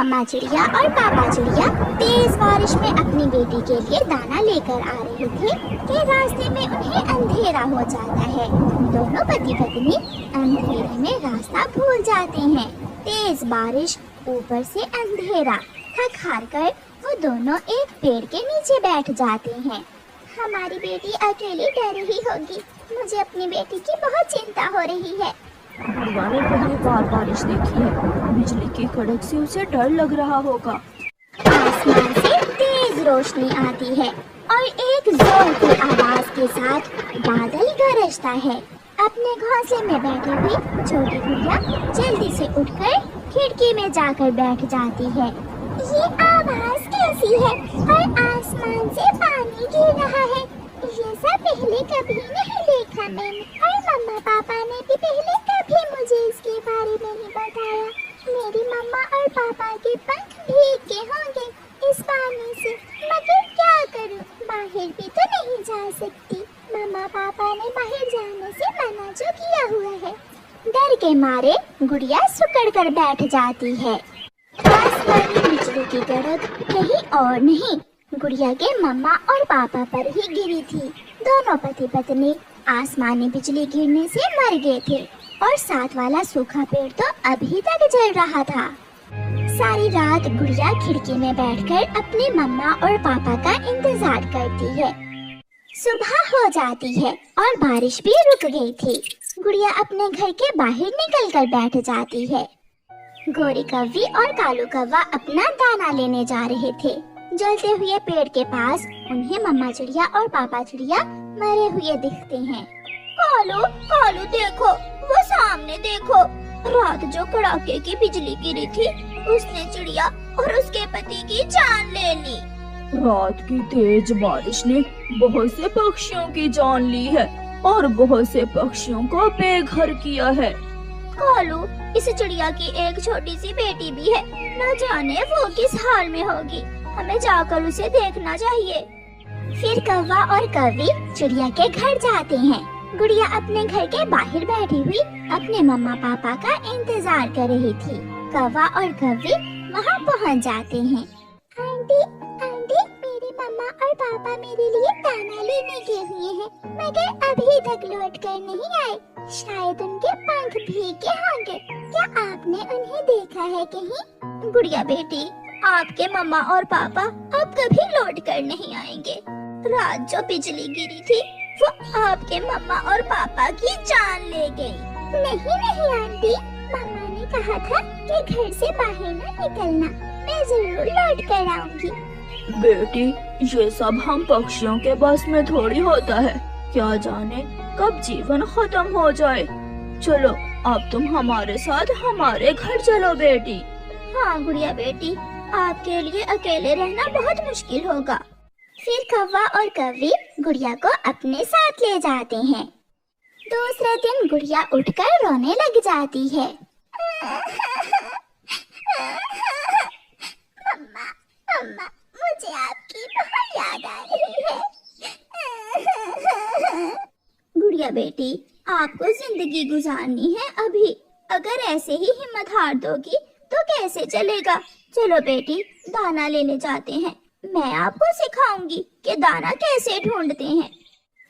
मम्मा चिड़िया और पापा चिड़िया तेज बारिश में अपनी बेटी के लिए दाना लेकर आ रहे थे कि रास्ते में उन्हें अंधेरा हो जाता है। दोनों पति पत्नी अंधेरे में रास्ता भूल जाते हैं। तेज बारिश, ऊपर से अंधेरा, थक हार कर वो दोनों एक पेड़ के नीचे बैठ जाते हैं। हमारी बेटी अकेली डर रही होगी। मुझे अपनी बेटी की बहुत चिंता हो रही है। गुड़िया ने पहली बार बारिश देखी है, बिजली की कड़क से उसे डर लग रहा होगा। आसमान से तेज रोशनी आती है और एक जोर की आवाज के साथ बादल गरजता है। अपने घोंसले में बैठी हुई छोटी गुड़िया जल्दी से उठकर खिड़की में जाकर बैठ जाती है। ये आवाज कैसी है और आसमान से पानी गिर रहा है? ये सब पहले कभी नहीं देखा मैंने, और मम्मा पापा ने भी पहले कभी मुझे इसके बारे में नहीं बताया। मेरी मम्मा और पापा के पंख भीग के होंगे इस पानी से, मगर क्या करूं, बाहर भी तो नहीं जा सकती। मम्मा पापा ने बाहर जाने से मना जो किया हुआ है। डर के मारे गुड़िया सिकुड़ कर बैठ जाती है। आसमानी बिजली की कड़क कहीं और नहीं, गुड़िया के मम्मा और पापा पर ही गिरी थी। दोनों पति पत्नी आसमानी बिजली गिरने से मर गए थे और साथ वाला सूखा पेड़ तो अभी तक जल रहा था। सारी रात गुड़िया खिड़की में बैठकर अपने मम्मा और पापा का इंतजार करती है। सुबह हो जाती है और बारिश भी रुक गई थी। गुड़िया अपने घर के बाहर निकलकर बैठ जाती है। गोरी कौवी और कालू कौवा अपना दाना लेने जा रहे थे। जलते हुए पेड़ के पास उन्हें मम्मा चिड़िया और पापा चिड़िया मरे हुए दिखते हैं। कालू, कालू देखो, वो सामने देखो। रात जो कड़ाके की बिजली गिरी थी, उसने चिड़िया और उसके पति की जान ले ली। रात की तेज बारिश ने बहुत से पक्षियों की जान ली है और बहुत से पक्षियों को बेघर किया है। कालू, इस चिड़िया की एक छोटी सी बेटी भी है, न जाने वो किस हाल में होगी। हमें जाकर उसे देखना चाहिए। फिर कौवा और कौवी चिड़िया के घर जाते हैं। गुड़िया अपने घर के बाहर बैठी हुई अपने मम्मा पापा का इंतजार कर रही थी। कौवा और कौवी वहाँ पहुँच जाते हैं। आंटी, आंटी, मेरे मम्मा और पापा मेरे लिए दाना लेने गए हुए हैं, मगर अभी तक लौट कर नहीं आए। शायद उनके पंख भीग के होंगे। क्या आपने उन्हें देखा है कहीं? गुड़िया बेटी, आपके मम्मा और पापा अब कभी लौट कर नहीं आएंगे। रात जो बिजली गिरी थी, वो आपके मम्मा और पापा की जान ले गई। नहीं नहीं आंटी, मम्मा ने कहा था कि घर से बाहर न निकलना। मैं जरूर लौट कर आऊंगी। बेटी, ये सब हम पक्षियों के बस में थोड़ी होता है। क्या जाने कब जीवन खत्म हो जाए। चलो, अब तुम हमारे साथ हमारे घर चलो बेटी। हाँ गुड़िया बेटी, आपके लिए अकेले रहना बहुत मुश्किल होगा। फिर कौवा और कौवी गुड़िया को अपने साथ ले जाते हैं। दूसरे दिन गुड़िया उठकर रोने लग जाती है। मम्मा, मम्मा, मुझे आपकी बहुत याद आ रही है। गुड़िया बेटी, आपको जिंदगी गुजारनी है अभी। अगर ऐसे ही हिम्मत हार दोगी तो कैसे चलेगा। चलो बेटी, दाना लेने जाते हैं। मैं आपको सिखाऊंगी कि दाना कैसे ढूंढते हैं।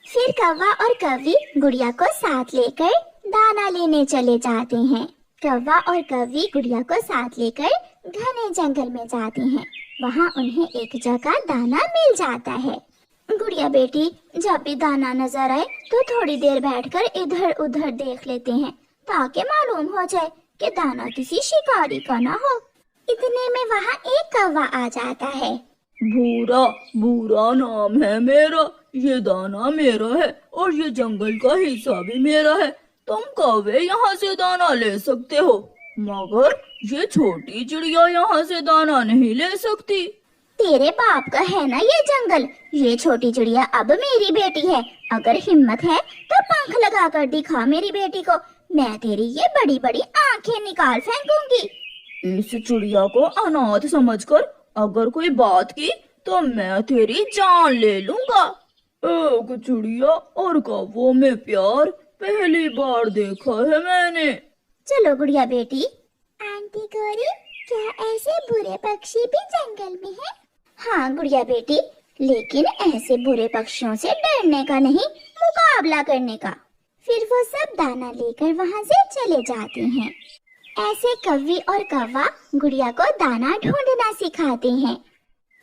फिर कौवा और कौवी गुड़िया को साथ लेकर दाना लेने चले जाते हैं। कौवा और कौवी गुड़िया को साथ लेकर घने जंगल में जाते हैं। वहाँ उन्हें एक जगह दाना मिल जाता है। गुड़िया बेटी, जब भी दाना नजर आए तो थोड़ी देर बैठकर इधर उधर देख लेते हैं, ताकि मालूम हो जाए कि दाना किसी शिकारी का ना हो। इतने में वहाँ एक कौवा आ जाता है। भूरा, भूरा नाम है मेरा, ये दाना मेरा है और ये जंगल का हिस्सा भी मेरा है। तुम कौवे यहाँ से दाना ले सकते हो, मगर ये छोटी चिड़िया यहाँ से दाना नहीं ले सकती। तेरे बाप का है ना ये जंगल। ये छोटी चिड़िया अब मेरी बेटी है। अगर हिम्मत है तो पंख लगा कर दिखा मेरी बेटी को। मैं तेरी ये बड़ी बड़ी आंखें निकाल फेंकूंगी। इस चिड़िया को अनाथ समझकर अगर कोई बात की तो मैं तेरी जान ले लूंगा। एक चिड़िया और कौवों में प्यार पहली बार देखा है मैंने। चलो गुड़िया बेटी। आंटी गौरी, क्या ऐसे बुरे पक्षी भी जंगल में हैं? हाँ गुड़िया बेटी, लेकिन ऐसे बुरे पक्षियों से डरने का नहीं, मुकाबला करने का। फिर वो सब दाना लेकर वहाँ से चले जाते हैं। ऐसे कव्वी और कव्वा गुड़िया को दाना ढूंढना सिखाते हैं।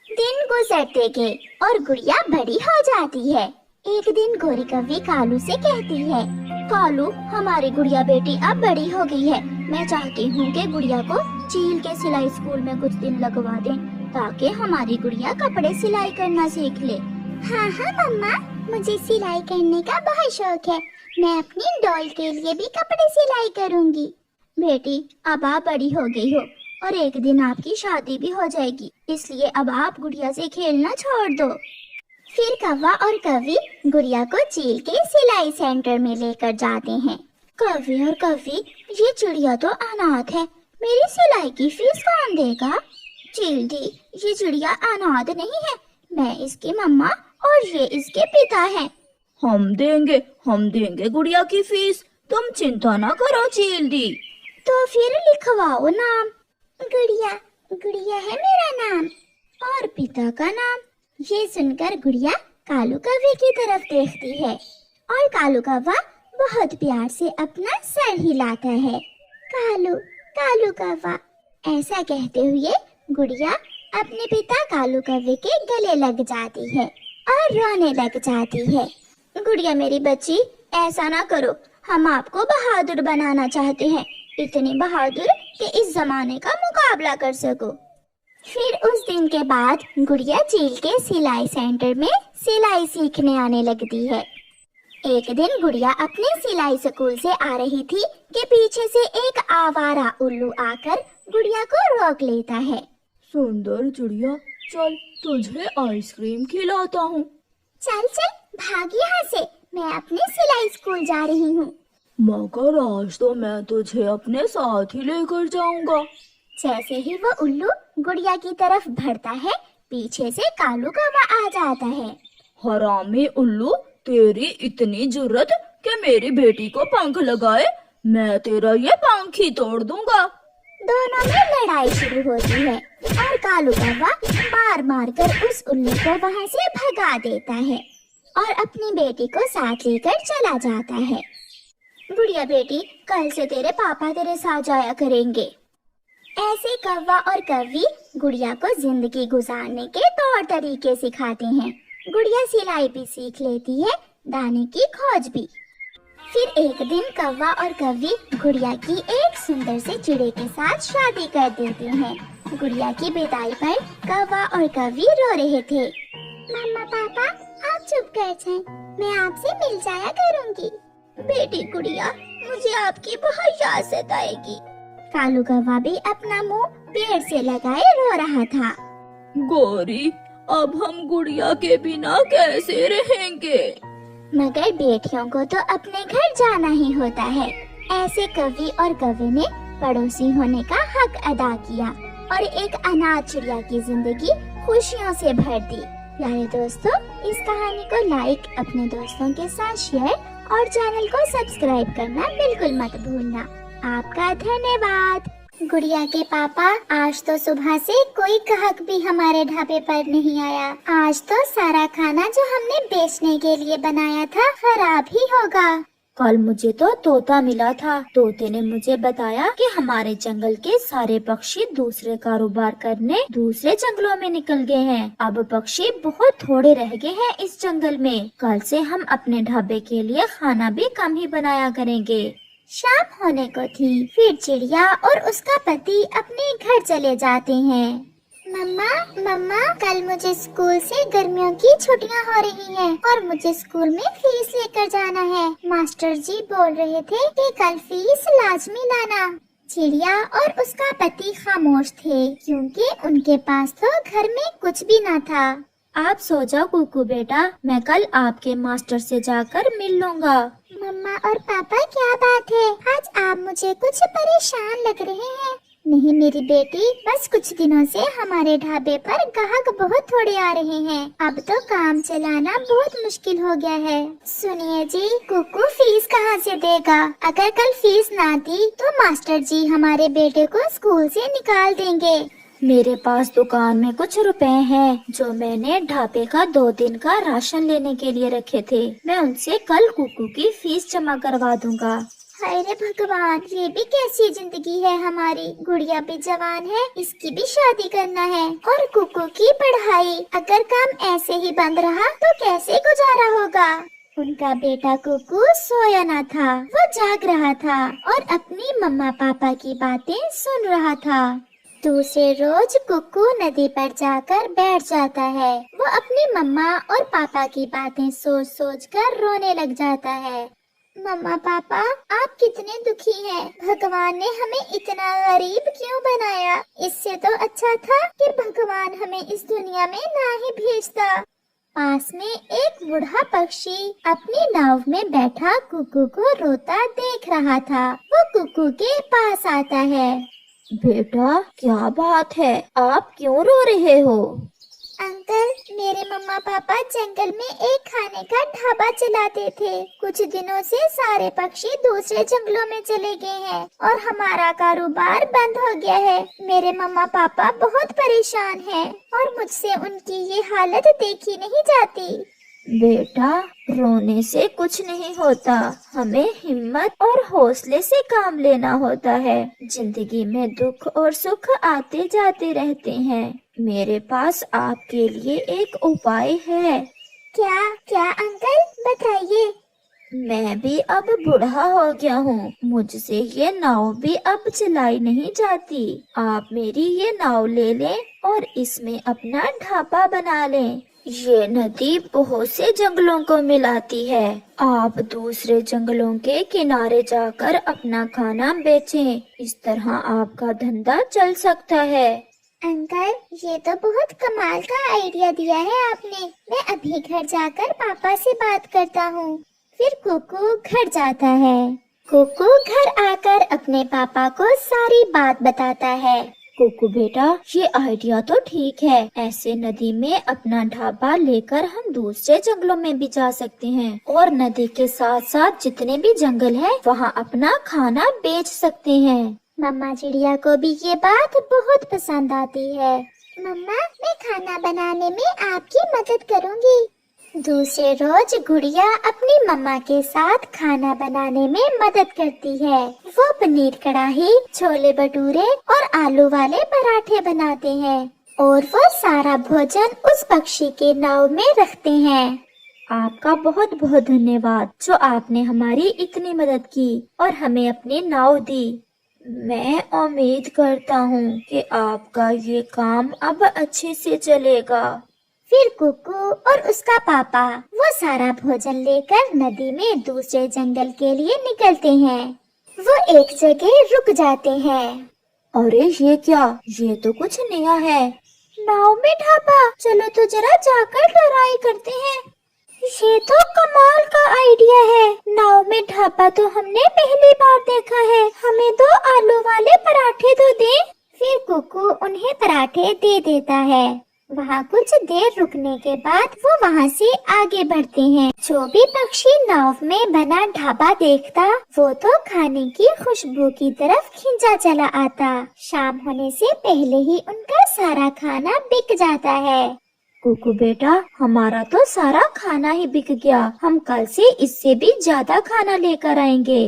दिन गुजरते गए और गुड़िया बड़ी हो जाती है। एक दिन गोरी कव्वी कालू से कहती है, कालू, हमारी गुड़िया बेटी अब बड़ी हो गई है। मैं चाहती हूँ कि गुड़िया को चील के सिलाई स्कूल में कुछ दिन लगवा दें, ताकि हमारी गुड़िया कपड़े सिलाई करना सीख ले। हाँ हाँ मम्मा, मुझे सिलाई करने का बहुत शौक है। मैं अपनी डॉल के लिए भी कपड़े सिलाई करूँगी। बेटी, अब आप बड़ी हो गई हो और एक दिन आपकी शादी भी हो जाएगी, इसलिए अब आप गुड़िया से खेलना छोड़ दो। फिर कव्वा और कव्वी गुड़िया को चील के सिलाई सेंटर में लेकर जाते हैं। कव्वी और कव्वी, ये चिड़िया तो अनाथ है, मेरी सिलाई की फीस कौन देगा? चील दी, ये चिड़िया अनाथ नहीं है, मैं इसकी मम्मा और ये इसके पिता हैं। हम देंगे गुड़िया की फीस, तुम चिंता ना करो चील दी। तो फिर लिखवाओ नाम। गुड़िया है मेरा नाम। और पिता का नाम? ये सुनकर गुड़िया कालू कव्वे की तरफ देखती है और कालू कव्वा बहुत प्यार से अपना सर हिलाता है। कालू कव्वा, ऐसा कहते हुए गुड़िया अपने पिता कालू कव्वे के गले लग जाती है और रोने लग जाती है। गुड़िया मेरी बच्ची, ऐसा ना करो, हम आपको बहादुर बनाना चाहते हैं, इतनी बहादुर कि इस जमाने का मुकाबला कर सको। फिर उस दिन के बाद गुड़िया चील के सिलाई सेंटर में सिलाई सीखने आने लगती है। एक दिन गुड़िया अपने सिलाई स्कूल से आ रही थी कि पीछे से एक आवारा उल्लू आकर गुड़िया को रोक लेता है। सुंदर चिड़िया, चल तुझे आइसक्रीम खिलाता हूँ। चल भाग यहाँ से, मैं अपने सिलाई स्कूल जा रही हूँ। मगर आज तो मैं तुझे अपने साथ ही लेकर जाऊंगा। जैसे ही वो उल्लू गुड़िया की तरफ बढ़ता है, पीछे से कालू कव्वा आ जाता है। हरामी उल्लू, तेरी इतनी जुर्रत कि मेरी बेटी को पंख लगाए, मैं तेरा ये पंख ही तोड़ दूंगा। दोनों में लड़ाई शुरू होती है और कालू कव्वा मार कर उस उल्लू को वहाँ से भगा देता है और अपनी बेटी को साथ लेकर चला जाता है। गुड़िया बेटी, कल से तेरे पापा तेरे साथ जाया करेंगे। ऐसे कव्वा और कव्वी गुड़िया को जिंदगी गुजारने के तौर तरीके सिखाते हैं। गुड़िया सिलाई भी सीख लेती है, दाने की खोज भी। फिर एक दिन कव्वा और कव्वी गुड़िया की एक सुंदर से चिड़े के साथ शादी कर देते हैं। गुड़िया की विदाई पर कव्वा और कव्वी रो रहे थे। मम्मा पापा, आप चुप कर जाएं, मैं आपसे मिल जाया करूँगी। बेटी गुड़िया, मुझे आपकी बहुत याद सताएगी। कालू कव्वा भी अपना मुंह पेड़ से लगाए रो रहा था। गौरी, अब हम गुड़िया के बिना कैसे रहेंगे? मगर बेटियों को तो अपने घर जाना ही होता है। ऐसे कवि और कव्वे ने पड़ोसी होने का हक अदा किया और एक अनाथ चिड़िया की जिंदगी खुशियों से भर दी। प्यारे दोस्तों, इस कहानी को लाइक, अपने दोस्तों के साथ शेयर और चैनल को सब्सक्राइब करना बिल्कुल मत भूलना। आपका धन्यवाद। गुड़िया के पापा, आज तो सुबह से कोई ग्राहक भी हमारे ढाबे पर नहीं आया। आज तो सारा खाना जो हमने बेचने के लिए बनाया था खराब ही होगा। कल मुझे तो तोता मिला था। तोते ने मुझे बताया कि हमारे जंगल के सारे पक्षी दूसरे कारोबार करने दूसरे जंगलों में निकल गए हैं। अब पक्षी बहुत थोड़े रह गए हैं इस जंगल में। कल से हम अपने ढाबे के लिए खाना भी कम ही बनाया करेंगे। शाम होने को थी। फिर चिड़िया और उसका पति अपने घर चले जाते हैं। मम्मा, कल मुझे स्कूल से गर्मियों की छुट्टियां हो रही हैं और मुझे स्कूल में फीस लेकर जाना है। मास्टर जी बोल रहे थे कि कल फीस लाजमी लाना। चिड़िया और उसका पति खामोश थे क्योंकि उनके पास तो घर में कुछ भी न था। आप सो जाओ कुकू बेटा, मैं कल आपके मास्टर से जाकर मिल लूँगा। मम्मा और पापा, क्या बात है? आज आप मुझे कुछ परेशान लग रहे हैं। नहीं मेरी बेटी, बस कुछ दिनों से हमारे ढाबे पर ग्राहक बहुत थोड़े आ रहे हैं। अब तो काम चलाना बहुत मुश्किल हो गया है। सुनिए जी, कुकू फीस कहाँ से देगा? अगर कल फीस ना दी तो मास्टर जी हमारे बेटे को स्कूल से निकाल देंगे। मेरे पास दुकान में कुछ रुपए हैं जो मैंने ढाबे का 2 दिन का राशन लेने के लिए रखे थे। मैं उनसे कल कुकू की फीस जमा करवा दूंगा। हाय रे भगवान, ये भी कैसी जिंदगी है हमारी। गुड़िया भी जवान है, इसकी भी शादी करना है, और कुकू की पढ़ाई। अगर काम ऐसे ही बंद रहा तो कैसे गुजारा होगा? उनका बेटा कुकू सोया ना था, वो जाग रहा था और अपनी मम्मा पापा की बातें सुन रहा था। दूसरे रोज कुकू नदी पर जाकर बैठ जाता है। वो अपनी मम्मा और पापा की बातें सोच सोच कर रोने लग जाता है। मम्मा पापा, आप कितने दुखी हैं। भगवान ने हमें इतना गरीब क्यों बनाया? इससे तो अच्छा था कि भगवान हमें इस दुनिया में ना ही भेजता। पास में एक बूढ़ा पक्षी अपनी नाव में बैठा कुकू को रोता देख रहा था। वो कुकू के पास आता है। बेटा, क्या बात है? आप क्यों रो रहे हो? अंकल, मेरे मम्मा पापा जंगल में एक खाने का ढाबा चलाते थे। कुछ दिनों से सारे पक्षी दूसरे जंगलों में चले गए हैं और हमारा कारोबार बंद हो गया है। मेरे मम्मा पापा बहुत परेशान हैं और मुझसे उनकी ये हालत देखी नहीं जाती। बेटा, रोने से कुछ नहीं होता। हमें हिम्मत और हौसले से काम लेना होता है। जिंदगी में दुख और सुख आते जाते रहते हैं। मेरे पास आपके लिए एक उपाय है। क्या क्या अंकल, बताइए। मैं भी अब बूढ़ा हो गया हूँ। मुझसे ये नाव भी अब चलाई नहीं जाती। आप मेरी ये नाव ले लें और इसमें अपना ढाबा बना लें। ये नदी बहुत से जंगलों को मिलाती है। आप दूसरे जंगलों के किनारे जाकर अपना खाना बेचें। इस तरह आपका धंधा चल सकता है। अंकल, ये तो बहुत कमाल का आइडिया दिया है आपने। मैं अभी घर जाकर पापा से बात करता हूँ। फिर कुकू घर जाता है। कुकू घर आकर अपने पापा को सारी बात बताता है। कुकू बेटा, ये आइडिया तो ठीक है। ऐसे नदी में अपना ढाबा लेकर हम दूसरे जंगलों में भी जा सकते हैं और नदी के साथ साथ जितने भी जंगल हैं वहाँ अपना खाना बेच सकते हैं। मम्मा चिड़िया को भी ये बात बहुत पसंद आती है। मम्मा, मैं खाना बनाने में आपकी मदद करूँगी। दूसरे रोज गुड़िया अपनी मम्मा के साथ खाना बनाने में मदद करती है। वो पनीर कढ़ाई, छोले भटूरे और आलू वाले पराठे बनाते हैं और वो सारा भोजन उस पक्षी के नाव में रखते हैं। आपका बहुत बहुत धन्यवाद जो आपने हमारी इतनी मदद की और हमें अपनी नाव दी। मैं उम्मीद करता हूँ कि आपका ये काम अब अच्छे से चलेगा। फिर कुकू और उसका पापा वो सारा भोजन लेकर नदी में दूसरे जंगल के लिए निकलते हैं। वो एक जगह रुक जाते हैं। अरे ये क्या? ये तो कुछ नया है। नाव में ढाबा, चलो तो जरा जाकर ट्राई करते हैं। ये तो कमाल का आइडिया है। नाव में ढाबा तो हमने पहली बार देखा है। हमें 2 आलू वाले पराठे तो दे। फिर कुकू उन्हें पराठे दे देता है। वहाँ कुछ देर रुकने के बाद वो वहाँ से आगे बढ़ते हैं। जो भी पक्षी नाव में बना ढाबा देखता वो तो खाने की खुशबू की तरफ खिंचा चला आता। शाम होने से पहले ही उनका सारा खाना बिक जाता है। कुकू बेटा, हमारा तो सारा खाना ही बिक गया। हम कल से इससे भी ज्यादा खाना लेकर आएंगे।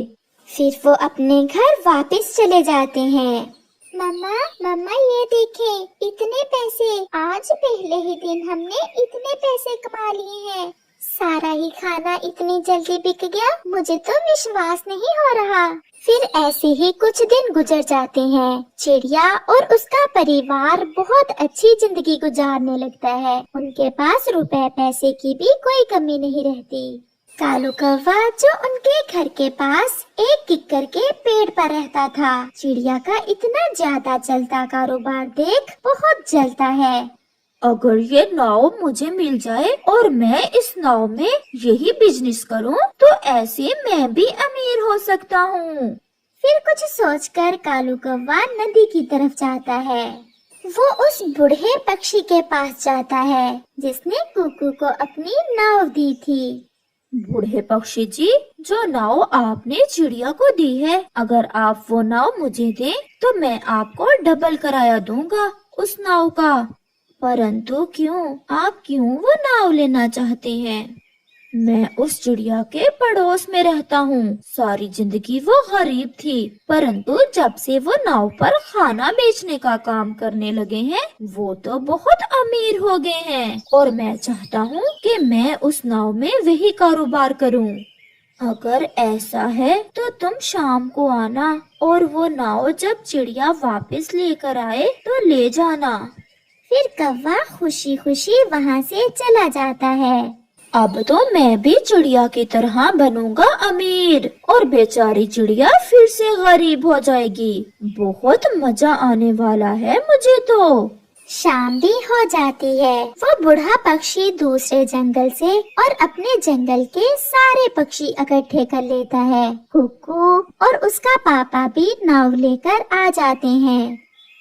फिर वो अपने घर वापस चले जाते हैं। मम्मा ये देखें, इतने पैसे। आज पहले ही दिन हमने इतने पैसे कमा लिए हैं। सारा ही खाना इतनी जल्दी बिक गया, मुझे तो विश्वास नहीं हो रहा। फिर ऐसे ही कुछ दिन गुजर जाते हैं। चिड़िया और उसका परिवार बहुत अच्छी जिंदगी गुजारने लगता है। उनके पास रुपए पैसे की भी कोई कमी नहीं रहती। कालू कौवा जो उनके घर के पास एक किक्कर के पेड़ पर रहता था, चिड़िया का इतना ज्यादा चलता कारोबार देख बहुत जलता है। अगर ये नाव मुझे मिल जाए और मैं इस नाव में यही बिजनेस करूं तो ऐसे मैं भी अमीर हो सकता हूँ। फिर कुछ सोचकर कालू कौवा नदी की तरफ जाता है। वो उस बूढ़े पक्षी के पास जाता है जिसने कुकू को अपनी नाव दी थी। बूढ़े पक्षी जी, जो नाव आपने चिड़िया को दी है, अगर आप वो नाव मुझे दें तो मैं आपको डबल किराया दूंगा उस नाव का। परंतु आप क्यों वो नाव लेना चाहते हैं? मैं उस चिड़िया के पड़ोस में रहता हूँ। सारी जिंदगी वो गरीब थी, परंतु जब से वो नाव पर खाना बेचने का काम करने लगे हैं, वो तो बहुत अमीर हो गए हैं। और मैं चाहता हूँ कि मैं उस नाव में वही कारोबार करूँ। अगर ऐसा है तो तुम शाम को आना और वो नाव जब चिड़िया वापस लेकर आए तो ले जाना। फिर कौवा खुशी खुशी वहाँ से चला जाता है। अब तो मैं भी चिड़िया की तरह बनूंगा अमीर और बेचारी चिड़िया फिर से गरीब हो जाएगी। बहुत मजा आने वाला है मुझे तो। शाम भी हो जाती है। वो बूढ़ा पक्षी दूसरे जंगल से और अपने जंगल के सारे पक्षी इकट्ठे कर लेता है। कुकू और उसका पापा भी नाव लेकर आ जाते हैं।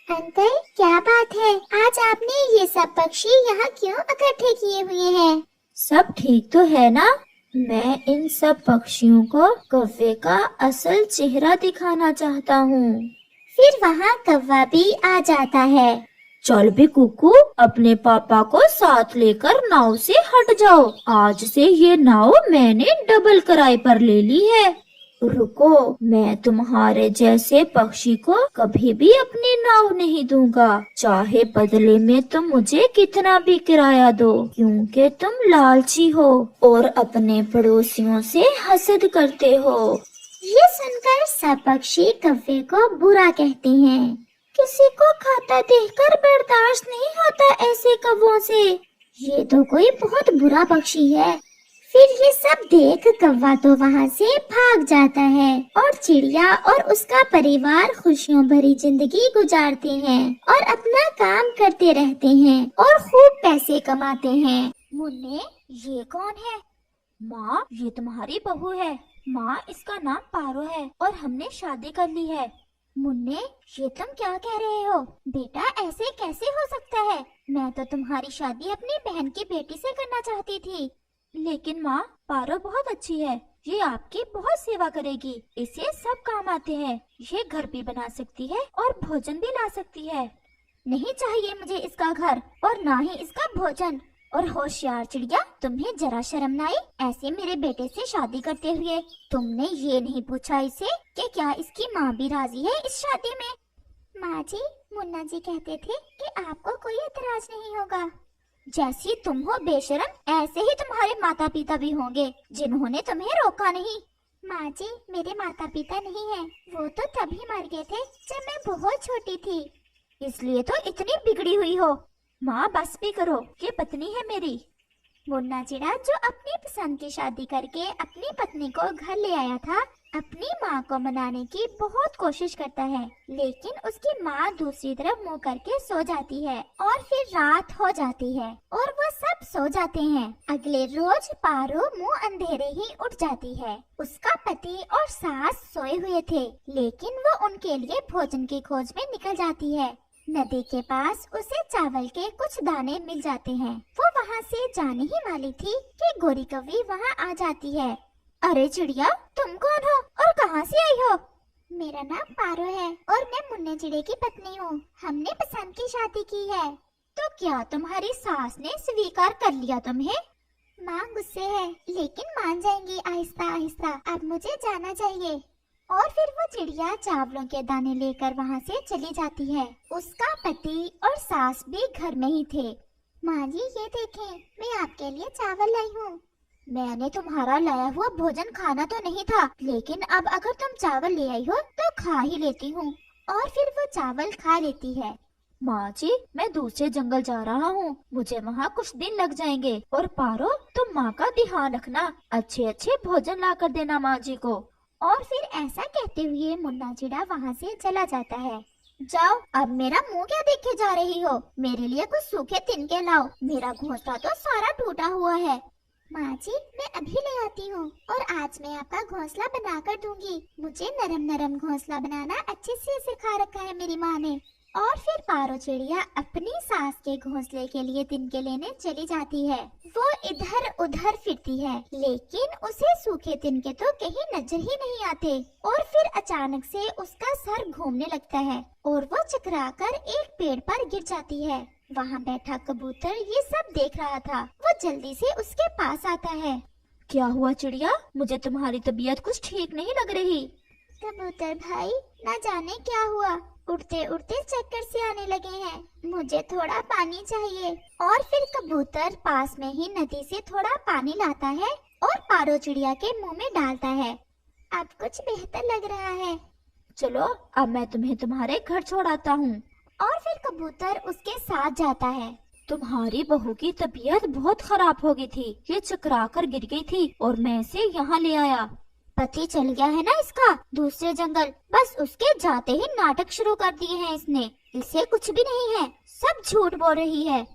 अंकल, क्या बात है? आज आपने ये सब पक्षी यहाँ क्यों इकट्ठे किए हुए हैं? सब ठीक तो है ना? मैं इन सब पक्षियों को कौवे का असल चेहरा दिखाना चाहता हूँ। फिर वहाँ कौवा भी आ जाता है। चल भी कुकू, अपने पापा को साथ लेकर नाव से हट जाओ। आज से ये नाव मैंने डबल किराए पर ले ली है। रुको, मैं तुम्हारे जैसे पक्षी को कभी भी अपनी नाव नहीं दूंगा, चाहे बदले में तुम मुझे कितना भी किराया दो, क्योंकि तुम लालची हो और अपने पड़ोसियों से हसद करते हो। ये सुनकर सब पक्षी कौवे को बुरा कहते हैं। किसी को खाता देखकर बर्दाश्त नहीं होता ऐसे कौवों से। ये तो कोई बहुत बुरा पक्षी है। फिर ये सब देख कौवा तो वहाँ से भाग जाता है और चिड़िया और उसका परिवार खुशियों भरी जिंदगी गुजारते हैं और अपना काम करते रहते हैं और खूब पैसे कमाते हैं। मुन्ने, ये कौन है? माँ, ये तुम्हारी बहू है। माँ, इसका नाम पारो है और हमने शादी कर ली है। मुन्ने, ये तुम क्या कह रहे हो? बेटा, ऐसे कैसे हो सकता है? मैं तो तुम्हारी शादी अपनी बहन की बेटी से करना चाहती थी। लेकिन माँ, पारो बहुत अच्छी है। ये आपकी बहुत सेवा करेगी। इसे सब काम आते हैं। ये घर भी बना सकती है और भोजन भी ला सकती है। नहीं चाहिए मुझे इसका घर और ना ही इसका भोजन। और होशियार चिड़िया, तुम्हें जरा शर्म न आई ऐसे मेरे बेटे से शादी करते हुए? तुमने ये नहीं पूछा इसे कि क्या इसकी माँ भी राजी है इस शादी में? माँ जी, मुन्ना जी कहते थे कि आपको कोई एतराज नहीं होगा। जैसी तुम हो बेशरम, ऐसे ही तुम्हारे माता पिता भी होंगे जिन्होंने तुम्हें रोका नहीं। माँ जी, मेरे माता पिता नहीं हैं। वो तो तभी मर गए थे जब मैं बहुत छोटी थी। इसलिए तो इतनी बिगड़ी हुई हो। माँ, बस भी करो, ये पत्नी है मेरी। मुन्ना चिड़ा, जो अपनी पसंद की शादी करके अपनी पत्नी को घर ले आया था, अपनी माँ को मनाने की बहुत कोशिश करता है, लेकिन उसकी माँ दूसरी तरफ मुँह करके सो जाती है और फिर रात हो जाती है और वो सब सो जाते हैं। अगले रोज पारो मुँह अंधेरे ही उठ जाती है। उसका पति और सास सोए हुए थे, लेकिन वो उनके लिए भोजन की खोज में निकल जाती है। नदी के पास उसे चावल के कुछ दाने मिल जाते हैं। वो वहाँ से जाने ही वाली थी कि गोरी कौवी वहाँ आ जाती है। अरे चिड़िया, तुम कौन हो और कहाँ से आई हो? मेरा नाम पारो है और मैं मुन्ने चिड़े की पत्नी हूँ। हमने पसंद की शादी की है। तो क्या तुम्हारी सास ने स्वीकार कर लिया तुम्हें? माँ गुस्से है, लेकिन मान जाएंगी आहिस्ता आहिस्ता। अब मुझे जाना चाहिए। और फिर वो चिड़िया चावलों के दाने लेकर वहाँ से चली जाती है। उसका पति और सास भी घर में ही थे। माँ जी, ये देखें, मैं आपके लिए चावल लाई हूँ। मैंने तुम्हारा लाया हुआ भोजन खाना तो नहीं था, लेकिन अब अगर तुम चावल ले आई हो तो खा ही लेती हूँ। और फिर वो चावल खा लेती है। माँ जी, मैं दूसरे जंगल जा रहा हूँ, मुझे वहाँ कुछ दिन लग जाएंगे। और पारो, तुम माँ का ध्यान रखना, अच्छे अच्छे भोजन ला कर देना माँ जी को। और फिर ऐसा कहते हुए मुन्ना चिड़ा वहाँ से चला जाता है। जाओ, अब मेरा मुंह क्या देखे जा रही हो? मेरे लिए कुछ सूखे तिनके लाओ। मेरा घोंसला तो सारा टूटा हुआ है। माँ जी, मैं अभी ले आती हूँ और आज मैं आपका घोंसला बना कर दूंगी। मुझे नरम नरम घोंसला बनाना अच्छे से सिखा रखा है मेरी माँ ने। और फिर पारो चिड़िया अपनी सास के घोंसले के लिए तिनके लेने चली जाती है। वो इधर उधर फिरती है, लेकिन उसे सूखे तिनके तो कहीं नजर ही नहीं आते। और फिर अचानक से उसका सर घूमने लगता है और वो चकराकर एक पेड़ पर गिर जाती है। वहाँ बैठा कबूतर ये सब देख रहा था। वो जल्दी से उसके पास आता है। क्या हुआ चिड़िया? मुझे तुम्हारी तबीयत कुछ ठीक नहीं लग रही। कबूतर भाई, न जाने क्या हुआ, उड़ते उड़ते चक्कर से आने लगे हैं। मुझे थोड़ा पानी चाहिए। और फिर कबूतर पास में ही नदी से थोड़ा पानी लाता है और पारो चिड़िया के मुंह में डालता है। अब कुछ बेहतर लग रहा है। चलो अब मैं तुम्हें तुम्हारे घर छोड़ाता हूँ। और फिर कबूतर उसके साथ जाता है। तुम्हारी बहू की तबीयत बहुत खराब हो गई थी, ये चकरा कर गिर गई थी और मैं इसे यहाँ ले आया। पति चल गया है ना इसका दूसरे जंगल, बस उसके जाते ही नाटक शुरू कर दिए हैं इसने। इसे कुछ भी नहीं है, सब झूठ बोल रही है।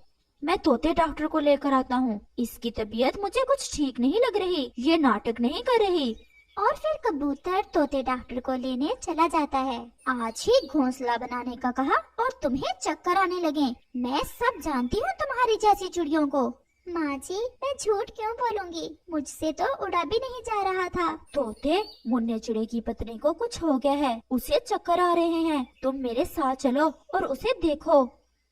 मैं तोते डॉक्टर को लेकर आता हूँ। इसकी तबीयत मुझे कुछ ठीक नहीं लग रही, ये नाटक नहीं कर रही। और फिर कबूतर तोते डॉक्टर को लेने चला जाता है। आज ही घोंसला बनाने का कहा और तुम्हें चक्कर आने लगे। मैं सब जानती हूँ तुम्हारी जैसी चिड़ियों को। माँ जी, मैं झूठ क्यों बोलूंगी, मुझसे तो उड़ा भी नहीं जा रहा था। तोते, मुन्ने चिड़े की पत्नी को कुछ हो गया है, उसे चक्कर आ रहे हैं। तुम मेरे साथ चलो और उसे देखो।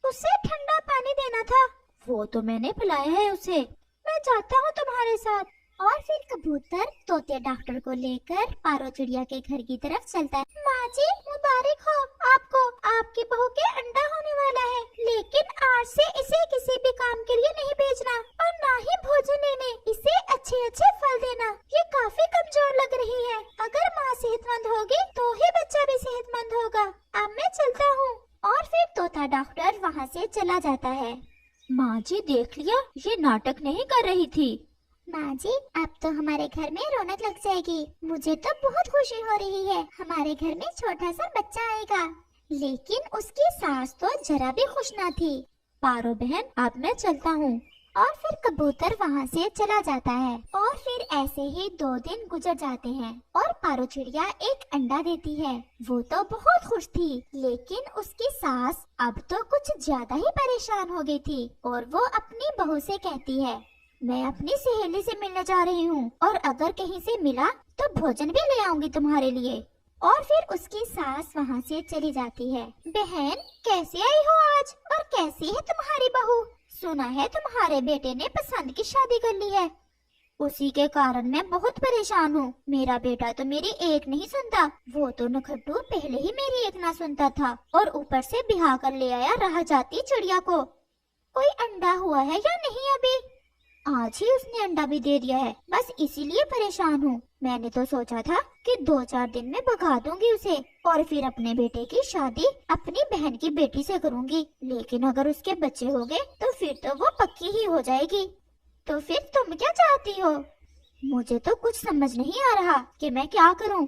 उसे ठंडा पानी देना था। वो तो मैंने पिलाया है उसे। मैं जाता हूँ तुम्हारे साथ। और फिर कबूतर तोते डॉक्टर को लेकर पारो चिड़िया के घर की तरफ चलता है। माँ जी, मुबारक हो आपको, आपकी बहू के अंडा होने वाला है। लेकिन आज से इसे किसी भी काम के लिए नहीं भेजना और ना ही भोजन लेने। इसे अच्छे अच्छे फल देना। ये काफी कमजोर लग रही है। अगर माँ सेहतमंद होगी तो ही बच्चा भी सेहतमंद होगा। अब मैं चलता हूँ। और फिर तोता डॉक्टर वहाँ से चला जाता है। माँ जी देख लिया, ये नाटक नहीं कर रही थी। माँ जी, अब तो हमारे घर में रौनक लग जाएगी। मुझे तो बहुत खुशी हो रही है। हमारे घर में छोटा सा बच्चा आएगा। लेकिन उसकी सास तो जरा भी खुश ना थी। पारो बहन, अब मैं चलता हूँ। और फिर कबूतर वहाँ से चला जाता है। और फिर ऐसे ही 2 दिन गुजर जाते हैं और पारो चिड़िया एक अंडा देती है। वो तो बहुत खुश थी, लेकिन उसकी सास अब तो कुछ ज्यादा ही परेशान हो गई थी और वो अपनी बहू से कहती है, मैं अपनी सहेली से मिलने जा रही हूँ और अगर कहीं से मिला तो भोजन भी ले आऊंगी तुम्हारे लिए। और फिर उसकी सास वहाँ से चली जाती है। बहन, कैसे आई हो आज और कैसी है तुम्हारी बहू? सुना है तुम्हारे बेटे ने पसंद की शादी कर ली है। उसी के कारण मैं बहुत परेशान हूँ। मेरा बेटा तो मेरी एक नहीं सुनता। वो तो नखट्टू पहले ही मेरी एक ना सुनता था और ऊपर से ब्याह कर ले आया राह जाती चिड़िया को। कोई अंडा हुआ है या नहीं अभी? आज ही उसने अंडा भी दे दिया है। बस इसीलिए परेशान हूँ। मैंने तो सोचा था कि 2-4 दिन में भगा दूंगी उसे और फिर अपने बेटे की शादी अपनी बहन की बेटी से करूंगी। लेकिन अगर उसके बच्चे हो गए तो फिर तो वो पक्की ही हो जाएगी। तो फिर तुम क्या चाहती हो? मुझे तो कुछ समझ नहीं आ रहा कि मैं क्या करूं।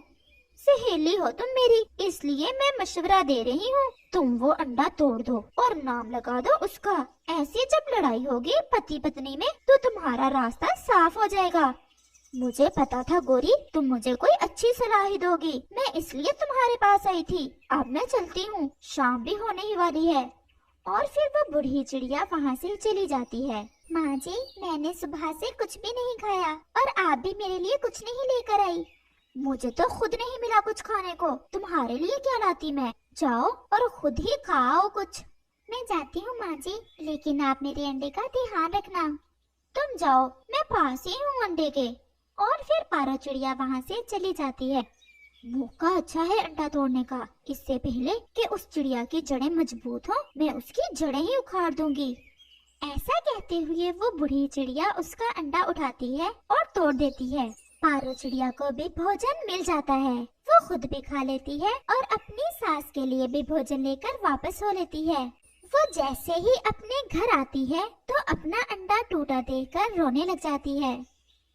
सहेली हो तुम मेरी, इसलिए मैं मशवरा दे रही हूँ। तुम वो अंडा तोड़ दो और नाम लगा दो उसका। ऐसे जब लड़ाई होगी पति पत्नी में तो तुम्हारा रास्ता साफ हो जाएगा। मुझे पता था गोरी, तुम मुझे कोई अच्छी सलाह ही दोगी। मैं इसलिए तुम्हारे पास आई थी। अब मैं चलती हूँ, शाम भी होने ही वाली है। और फिर वो बूढ़ी चिड़िया वहाँ से चली जाती है। माँ जी, मैंने सुबह से कुछ भी नहीं खाया और आप भी मेरे लिए कुछ नहीं लेकर आई। मुझे तो खुद नहीं मिला कुछ खाने को, तुम्हारे लिए क्या लाती मैं। जाओ और खुद ही खाओ कुछ। मैं जाती हूँ माँ जी, लेकिन आप मेरे अंडे का ध्यान रखना। तुम जाओ, मैं पास ही हूँ अंडे के। और फिर पारो चिड़िया वहाँ से चली जाती है। मौका अच्छा है अंडा तोड़ने का। इससे पहले कि उस चिड़िया की जड़ें मजबूत हो, मैं उसकी जड़ें ही उखाड़ दूंगी। ऐसा कहते हुए वो बूढ़ी चिड़िया उसका अंडा उठाती है और तोड़ देती है। पारो चिड़िया को भी भोजन मिल जाता है। वो खुद भी खा लेती है और अपनी सास के लिए भी भोजन लेकर वापस हो लेती है। वो जैसे ही अपने घर आती है तो अपना अंडा टूटा देखकर रोने लग जाती है।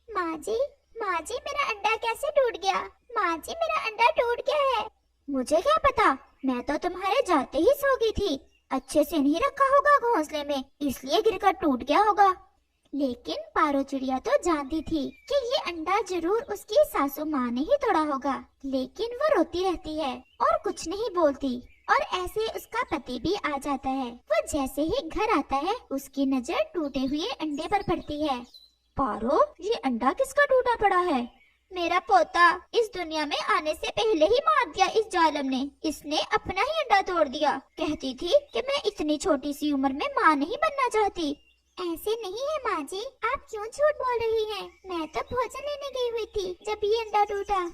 माँ जी, मेरा अंडा कैसे टूट गया? माँ जी, मेरा अंडा टूट गया है। मुझे क्या पता, मैं तो तुम्हारे जाते ही सो गई थी। अच्छे से नहीं रखा होगा घोंसले में, इसलिए गिरकर टूट गया होगा। लेकिन पारो चिड़िया तो जानती थी कि ये अंडा जरूर उसकी सासू माँ ने ही तोड़ा होगा, लेकिन वो रोती रहती है और कुछ नहीं बोलती। और ऐसे उसका पति भी आ जाता है। वो जैसे ही घर आता है उसकी नजर टूटे हुए अंडे पर पड़ती है। पारो, ये अंडा किसका टूटा पड़ा है? मेरा पोता इस दुनिया में आने से पहले ही मार दिया इस जालिम ने। इसने अपना ही अंडा तोड़ दिया। कहती थी कि मैं इतनी छोटी सी उम्र में माँ नहीं बनना चाहती। ऐसे नहीं है माँ जी, आप क्यों झूठ बोल रही हैं? मैं तो भोजन लेने गई हुई थी जब ये अंडा टूटा।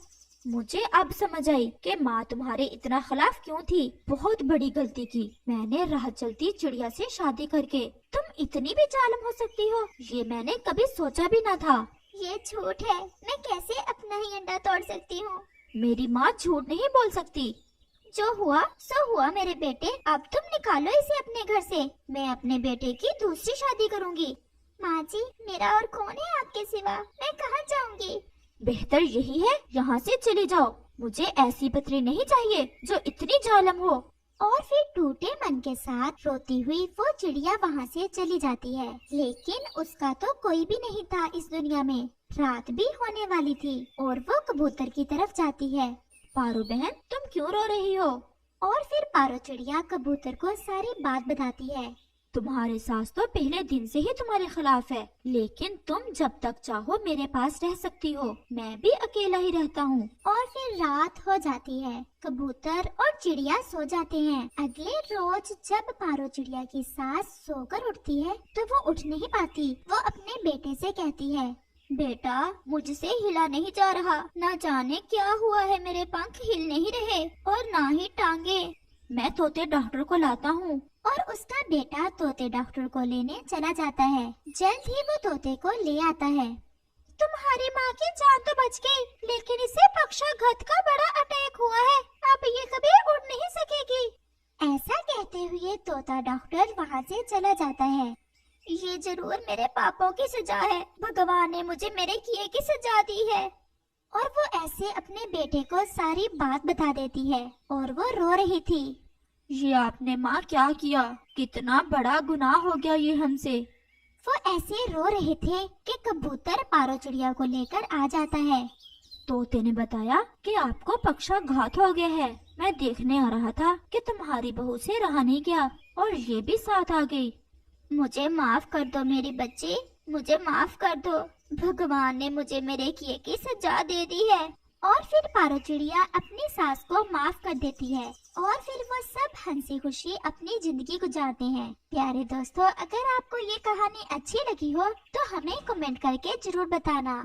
मुझे अब समझ आई कि माँ तुम्हारे इतना खिलाफ क्यों थी। बहुत बड़ी गलती की मैंने राह चलती चिड़िया से शादी करके। तुम इतनी भी जालिम हो सकती हो, ये मैंने कभी सोचा भी न था। ये झूठ है, मैं कैसे अपना ही अंडा तोड़ सकती हूँ? मेरी माँ झूठ नहीं बोल सकती। जो हुआ सो हुआ मेरे बेटे, अब तुम निकालो इसे अपने घर से। मैं अपने बेटे की दूसरी शादी करूँगी। माँ जी, मेरा और कौन है आपके सिवा? मैं कहाँ जाऊँगी? बेहतर यही है यहाँ से चली जाओ। मुझे ऐसी पत्री नहीं चाहिए जो इतनी जालिम हो। और फिर टूटे मन के साथ रोती हुई वो चिड़िया वहाँ से चली जाती है। लेकिन उसका तो कोई भी नहीं था इस दुनिया में। रात भी होने वाली थी और वो कबूतर की तरफ जाती है। पारो बहन, तुम क्यों रो रही हो? और फिर पारो चिड़िया कबूतर को सारी बात बताती है। तुम्हारे सास तो पहले दिन से ही तुम्हारे खिलाफ है, लेकिन तुम जब तक चाहो मेरे पास रह सकती हो। मैं भी अकेला ही रहता हूँ। और फिर रात हो जाती है। कबूतर और चिड़िया सो जाते हैं। अगले रोज जब पारो चिड़िया की सास सोकर उठती है तो वो उठ नहीं पाती। वो अपने बेटे से कहती है, बेटा मुझसे हिला नहीं जा रहा। न जाने क्या हुआ है, मेरे पंख हिल नहीं रहे और ना ही टांगे। मैं तोते डॉक्टर को लाता हूँ। और उसका बेटा तोते डॉक्टर को लेने चला जाता है। जल्द ही वो तोते को ले आता है। तुम्हारी माँ की जान तो बच गई, लेकिन इसे पक्षाघात का बड़ा अटैक हुआ है। अब ये कभी उड़ नहीं सकेगी। ऐसा कहते हुए तोता डॉक्टर वहाँ से चला जाता है। ये जरूर मेरे पापों की सजा है। भगवान ने मुझे मेरे किए की सजा दी है। और वो ऐसे अपने बेटे को सारी बात बता देती है और वो रो रही थी। ये आपने माँ क्या किया? कितना बड़ा गुनाह हो गया ये हमसे। वो ऐसे रो रहे थे कि कबूतर पारो चिड़िया को लेकर आ जाता है। तोते ने बताया कि आपको पक्षाघात हो गया है। मैं देखने आ रहा था कि तुम्हारी बहू से रहा नहीं गया और ये भी साथ आ गई। मुझे माफ कर दो मेरी बच्ची, मुझे माफ कर दो। भगवान ने मुझे मेरे किए की सजा दे दी है। और फिर पारो चिड़िया अपनी सास को माफ कर देती है और फिर वो सब हंसी खुशी अपनी जिंदगी गुजारते हैं। प्यारे दोस्तों, अगर आपको ये कहानी अच्छी लगी हो तो हमें कमेंट करके जरूर बताना।